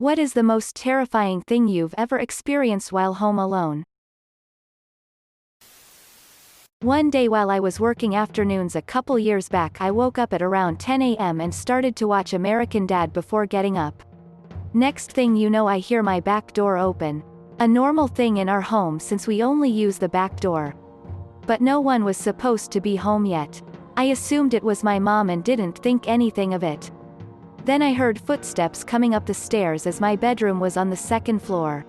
What is the most terrifying thing you've ever experienced while home alone? One day while I was working afternoons a couple years back, I woke up at around 10 a.m. and started to watch American Dad before getting up. Next thing you know, I hear my back door open. A normal thing in our home since we only use the back door. But no one was supposed to be home yet. I assumed it was my mom and didn't think anything of it. Then I heard footsteps coming up the stairs as my bedroom was on the second floor.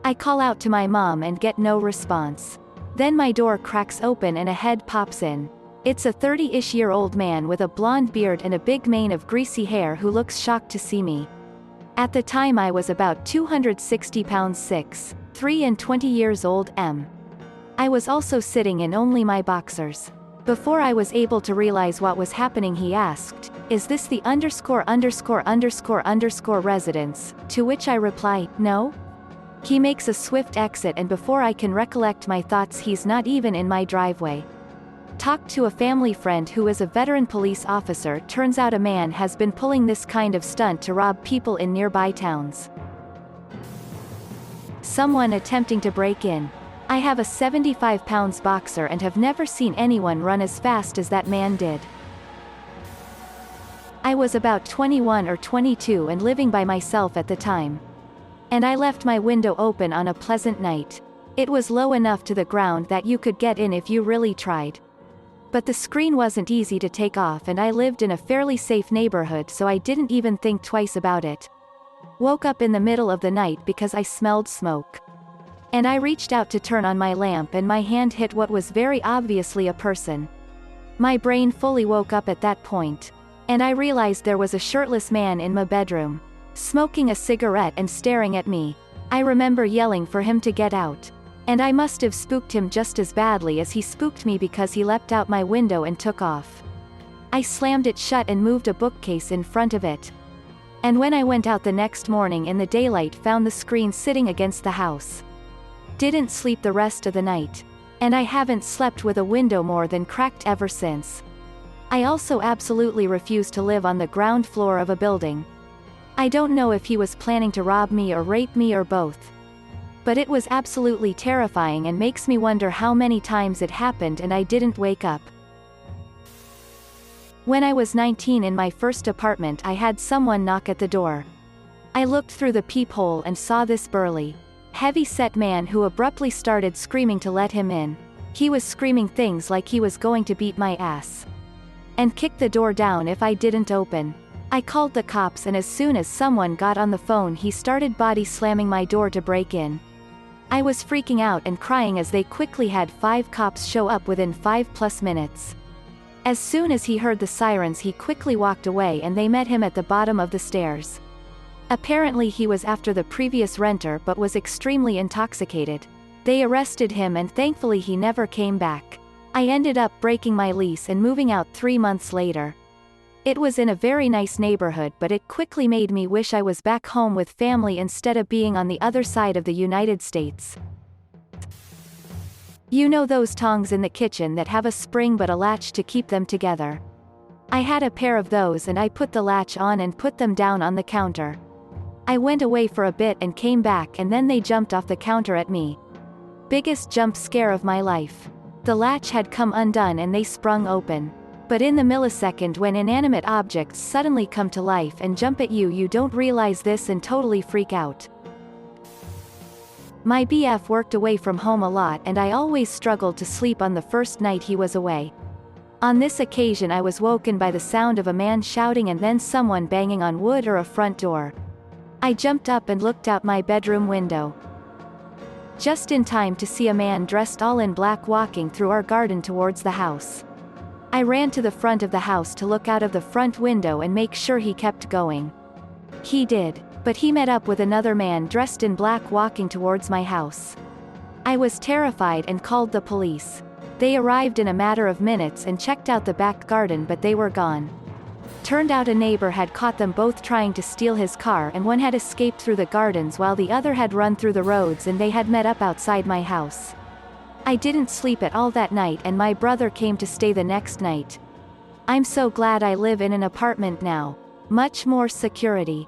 I call out to my mom and get no response. Then my door cracks open and a head pops in. It's a 30-ish-year-old man with a blonde beard and a big mane of greasy hair who looks shocked to see me. At the time I was about 260 pounds 6'3" and 20 years old. I was also sitting in only my boxers. Before I was able to realize what was happening, he asked, "Is this the _______ residence?" To which I reply, "No." He makes a swift exit and before I can recollect my thoughts, he's not even in my driveway. Talked to a family friend who is a veteran police officer. Turns out a man has been pulling this kind of stunt to rob people in nearby towns. Someone attempting to break in. I have a 75 pounds boxer and have never seen anyone run as fast as that man did. I was about 21 or 22 and living by myself at the time. And I left my window open on a pleasant night. It was low enough to the ground that you could get in if you really tried. But the screen wasn't easy to take off and I lived in a fairly safe neighborhood, so I didn't even think twice about it. Woke up in the middle of the night because I smelled smoke. And I reached out to turn on my lamp and my hand hit what was very obviously a person. My brain fully woke up at that point. And I realized there was a shirtless man in my bedroom, smoking a cigarette and staring at me. I remember yelling for him to get out. And I must have spooked him just as badly as he spooked me because he leapt out my window and took off. I slammed it shut and moved a bookcase in front of it. And when I went out the next morning in the daylight, found the screen sitting against the house. Didn't sleep the rest of the night. And I haven't slept with a window more than cracked ever since. I also absolutely refuse to live on the ground floor of a building. I don't know if he was planning to rob me or rape me or both. But it was absolutely terrifying and makes me wonder how many times it happened and I didn't wake up. When I was 19 in my first apartment, I had someone knock at the door. I looked through the peephole and saw this burly, heavy-set man who abruptly started screaming to let him in. He was screaming things like he was going to beat my ass and kick the door down if I didn't open. I called the cops and as soon as someone got on the phone, he started body slamming my door to break in. I was freaking out and crying as they quickly had 5 cops show up within 5+ minutes. As soon as he heard the sirens, he quickly walked away and they met him at the bottom of the stairs. Apparently he was after the previous renter but was extremely intoxicated. They arrested him and thankfully he never came back. I ended up breaking my lease and moving out 3 months later. It was in a very nice neighborhood, but it quickly made me wish I was back home with family instead of being on the other side of the United States. You know those tongs in the kitchen that have a spring but a latch to keep them together? I had a pair of those and I put the latch on and put them down on the counter. I went away for a bit and came back and then they jumped off the counter at me. Biggest jump scare of my life. The latch had come undone and they sprung open. But in the millisecond when inanimate objects suddenly come to life and jump at you, you don't realize this and totally freak out. My BF worked away from home a lot and I always struggled to sleep on the first night he was away. On this occasion I was woken by the sound of a man shouting and then someone banging on wood or a front door. I jumped up and looked out my bedroom window. Just in time to see a man dressed all in black walking through our garden towards the house. I ran to the front of the house to look out of the front window and make sure he kept going. He did, but he met up with another man dressed in black walking towards my house. I was terrified and called the police. They arrived in a matter of minutes and checked out the back garden, but they were gone. Turned out a neighbor had caught them both trying to steal his car and one had escaped through the gardens while the other had run through the roads and they had met up outside my house. I didn't sleep at all that night and my brother came to stay the next night. I'm so glad I live in an apartment now. Much more security.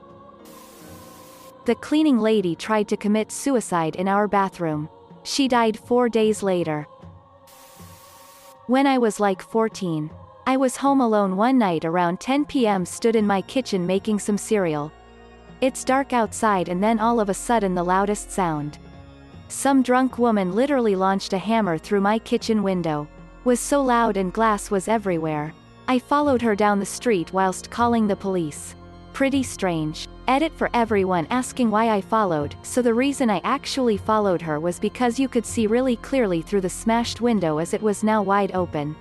The cleaning lady tried to commit suicide in our bathroom. She died 4 days later. When I was like 14. I was home alone one night around 10 p.m. stood in my kitchen making some cereal. It's dark outside and then all of a sudden the loudest sound. Some drunk woman literally launched a hammer through my kitchen window. Was so loud and glass was everywhere. I followed her down the street whilst calling the police. Pretty strange. Edit for everyone asking why I followed, so the reason I actually followed her was because you could see really clearly through the smashed window as it was now wide open.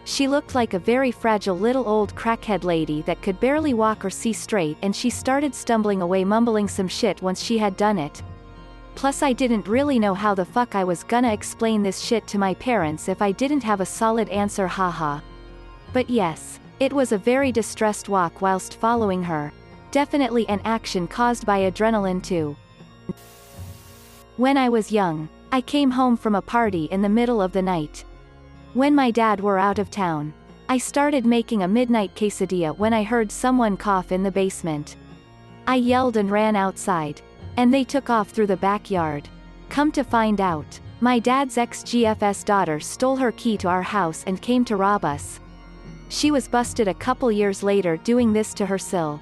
She looked like a very fragile little old crackhead lady that could barely walk or see straight, and she started stumbling away mumbling some shit once she had done it. Plus I didn't really know how the fuck I was gonna explain this shit to my parents if I didn't have a solid answer, haha. But yes, it was a very distressed walk whilst following her. Definitely an action caused by adrenaline too. When I was young, I came home from a party in the middle of the night. When my dad were out of town, I started making a midnight quesadilla when I heard someone cough in the basement. I yelled and ran outside. And they took off through the backyard. Come to find out, my dad's ex-GF's daughter stole her key to our house and came to rob us. She was busted a couple years later doing this to her sill.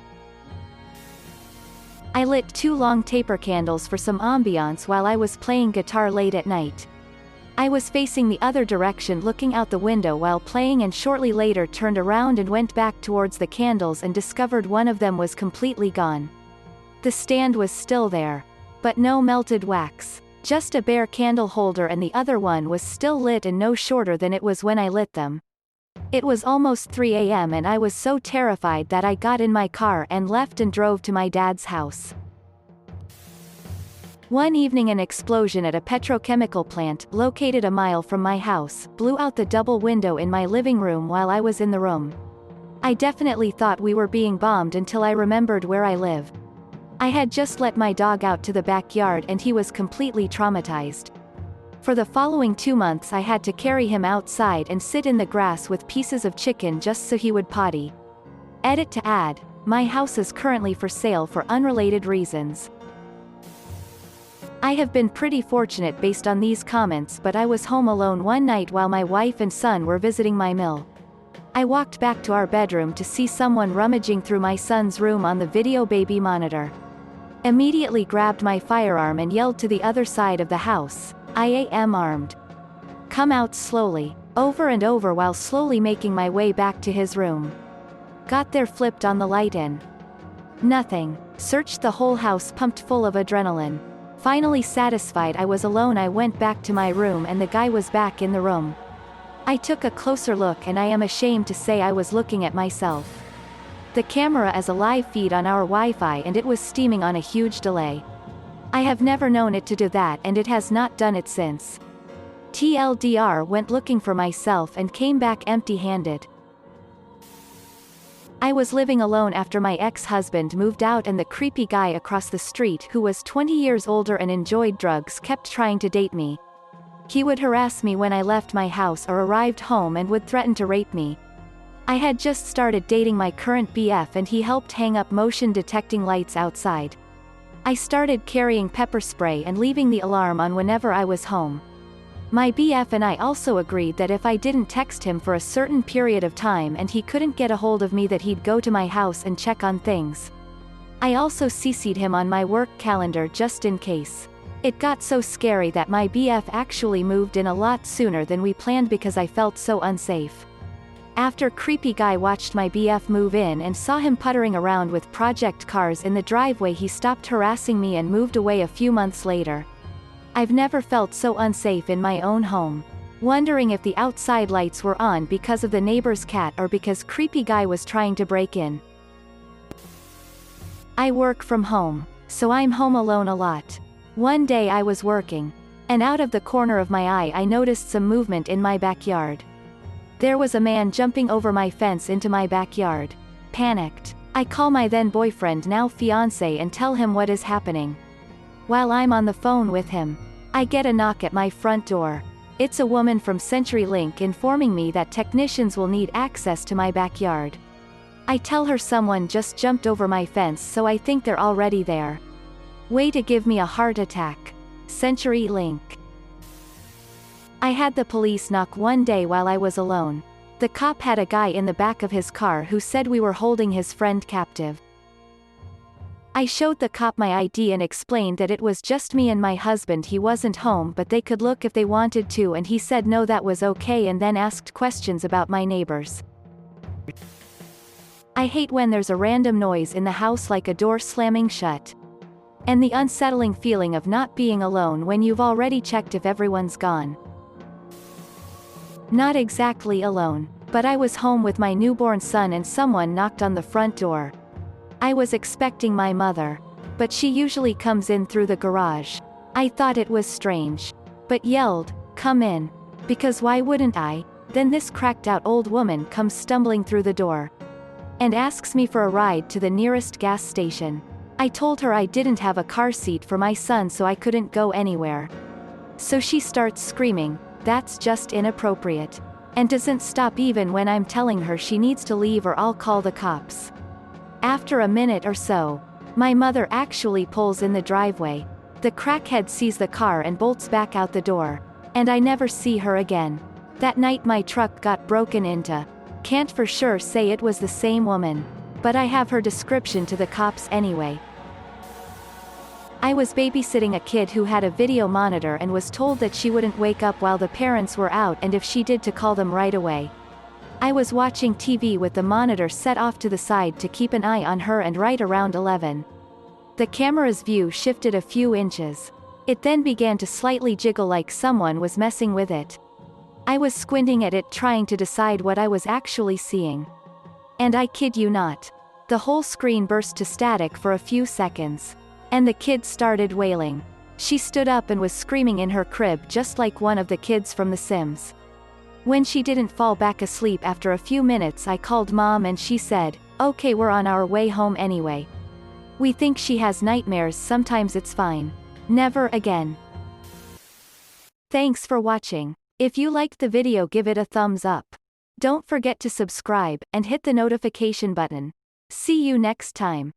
I lit 2 long taper candles for some ambiance while I was playing guitar late at night. I was facing the other direction looking out the window while playing and shortly later turned around and went back towards the candles and discovered one of them was completely gone. The stand was still there. But no melted wax. Just a bare candle holder, and the other one was still lit and no shorter than it was when I lit them. It was almost 3 a.m. and I was so terrified that I got in my car and left and drove to my dad's house. One evening an explosion at a petrochemical plant, located a mile from my house, blew out the double window in my living room while I was in the room. I definitely thought we were being bombed until I remembered where I live. I had just let my dog out to the backyard and he was completely traumatized. For the following 2 months I had to carry him outside and sit in the grass with pieces of chicken just so he would potty. Edit to add, my house is currently for sale for unrelated reasons. I have been pretty fortunate based on these comments, but I was home alone one night while my wife and son were visiting my mill. I walked back to our bedroom to see someone rummaging through my son's room on the video baby monitor. Immediately grabbed my firearm and yelled to the other side of the house, "I am armed. Come out slowly," over and over while slowly making my way back to his room. Got there, flipped on the light in. Nothing. Searched the whole house, pumped full of adrenaline. Finally satisfied I was alone, I went back to my room and the guy was back in the room. I took a closer look and I am ashamed to say I was looking at myself. The camera is a live feed on our Wi-Fi and it was steaming on a huge delay. I have never known it to do that and it has not done it since. TLDR, went looking for myself and came back empty-handed. I was living alone after my ex-husband moved out and the creepy guy across the street who was 20 years older and enjoyed drugs kept trying to date me. He would harass me when I left my house or arrived home and would threaten to rape me. I had just started dating my current BF and he helped hang up motion detecting lights outside. I started carrying pepper spray and leaving the alarm on whenever I was home. My BF and I also agreed that if I didn't text him for a certain period of time and he couldn't get a hold of me that he'd go to my house and check on things. I also CC'd him on my work calendar just in case. It got so scary that my BF actually moved in a lot sooner than we planned because I felt so unsafe. After creepy guy watched my BF move in and saw him puttering around with project cars in the driveway, he stopped harassing me and moved away a few months later. I've never felt so unsafe in my own home. Wondering if the outside lights were on because of the neighbor's cat or because creepy guy was trying to break in. I work from home, so I'm home alone a lot. One day I was working, and out of the corner of my eye I noticed some movement in my backyard. There was a man jumping over my fence into my backyard. Panicked. I call my then boyfriend, now fiancé, and tell him what is happening. While I'm on the phone with him, I get a knock at my front door. It's a woman from CenturyLink informing me that technicians will need access to my backyard. I tell her someone just jumped over my fence, so I think they're already there. Way to give me a heart attack. Century Link. I had the police knock one day while I was alone. The cop had a guy in the back of his car who said we were holding his friend captive. I showed the cop my ID and explained that it was just me and my husband. He wasn't home but they could look if they wanted to, and he said no, that was okay, and then asked questions about my neighbors. I hate when there's a random noise in the house, like a door slamming shut. And the unsettling feeling of not being alone when you've already checked if everyone's gone. Not exactly alone, but I was home with my newborn son and someone knocked on the front door. I was expecting my mother, but she usually comes in through the garage. I thought it was strange, but yelled, "Come in." Because why wouldn't I? Then this cracked out old woman comes stumbling through the door and asks me for a ride to the nearest gas station. I told her I didn't have a car seat for my son so I couldn't go anywhere. So she starts screaming, "That's just inappropriate," and doesn't stop even when I'm telling her she needs to leave or I'll call the cops. After a minute or so, my mother actually pulls in the driveway. The crackhead sees the car and bolts back out the door, and I never see her again. That night my truck got broken into. Can't for sure say it was the same woman, but I have her description to the cops anyway. I was babysitting a kid who had a video monitor and was told that she wouldn't wake up while the parents were out, and if she did to call them right away. I was watching TV with the monitor set off to the side to keep an eye on her, and right around 11. The camera's view shifted a few inches. It then began to slightly jiggle like someone was messing with it. I was squinting at it trying to decide what I was actually seeing. And I kid you not, the whole screen burst to static for a few seconds. And the kid started wailing. She stood up and was screaming in her crib just like one of the kids from The Sims. When she didn't fall back asleep after a few minutes, I called Mom and she said, "Okay, we're on our way home anyway. We think she has nightmares, sometimes it's fine. Never again." Thanks for watching. If you liked the video, give it a thumbs up. Don't forget to subscribe, and hit the notification button. See you next time.